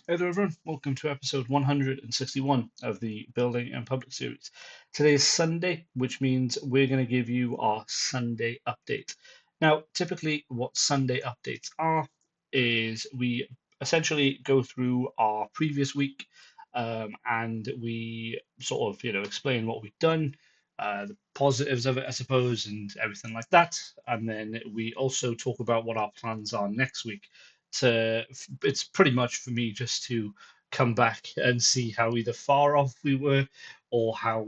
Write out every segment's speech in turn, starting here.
Hey there, everyone. Welcome to episode 161 of the Building and Public series. Today is Sunday, which means we're going to give you our Sunday update. Now, typically, what Sunday updates are is we essentially go through our previous week and we sort of, explain what we've done, the positives of it, I suppose, and everything like that. And then we also talk about what our plans are next week it's pretty much for me just to come back and see how either far off we were or how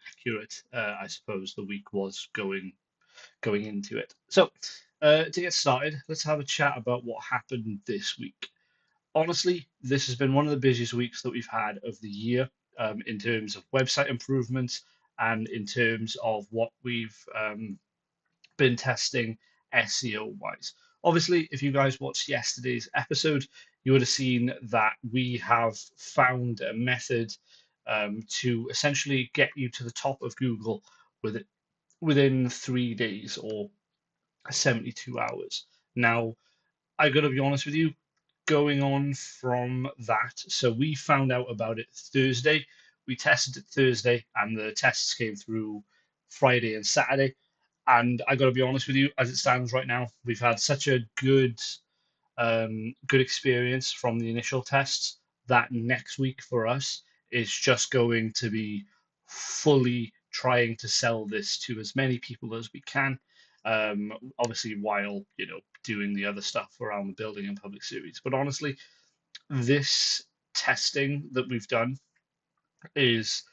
accurate I suppose the week was going into it. So to get started, let's have a chat about what happened this week. Honestly, this has been one of the busiest weeks that we've had of the year in terms of website improvements and in terms of what we've been testing SEO wise. Obviously, if you guys watched yesterday's episode, you would have seen that we have found a method to essentially get you to the top of Google with within 3 days or 72 hours. Now, I got to be honest with you, going on from that, so we found out about it Thursday. We tested it Thursday, and the tests came through Friday and Saturday. And I got to be honest with you, as it stands right now, we've had such a good experience from the initial tests that next week for us is just going to be fully trying to sell this to as many people as we can. Obviously, while doing the other stuff around the building and public series. But honestly, this testing that we've done is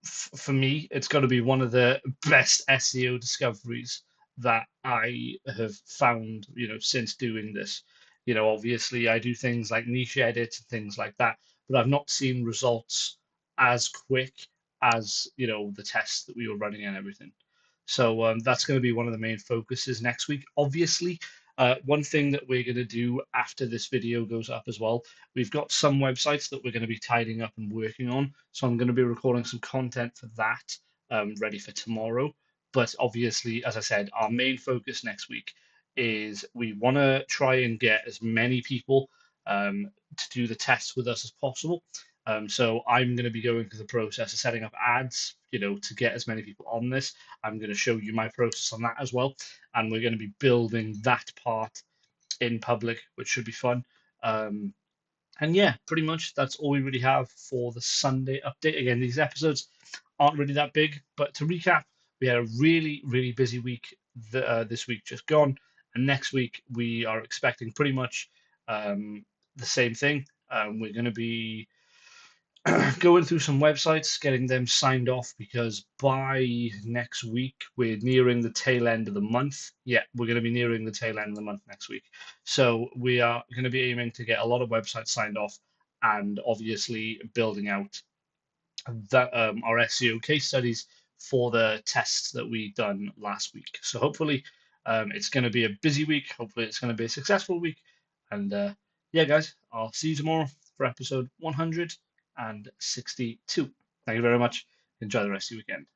for me, it's got to be one of the best SEO discoveries that I have found, since doing this. Obviously, I do things like niche edits and things like that, but I've not seen results as quick as, the tests that we were running and everything. So that's going to be one of the main focuses next week. Obviously, one thing that we're going to do after this video goes up as well, we've got some websites that we're going to be tidying up and working on. So I'm going to be recording some content for that, ready for tomorrow. But obviously, as I said, our main focus next week is we want to try and get as many people to do the tests with us as possible. So I'm going to be going through the process of setting up ads, to get as many people on this. I'm going to show you my process on that as well, and we're going to be building that part in public, which should be fun. Um, and yeah, pretty much that's all we really have for the Sunday update. Again, these episodes aren't really that big, but to recap, we had a really, really busy week this week just gone, and next week we are expecting pretty much the same thing. We're going to be going through some websites, getting them signed off because by next week we're nearing the tail end of the month. Yeah, we're going to be nearing the tail end of the month next week. So we are going to be aiming to get a lot of websites signed off and obviously building out that our SEO case studies for the tests that we done last week. So hopefully it's going to be a busy week. Hopefully it's going to be a successful week. And yeah, guys, I'll see you tomorrow for episode 162. Thank you very much. Enjoy the rest of your weekend.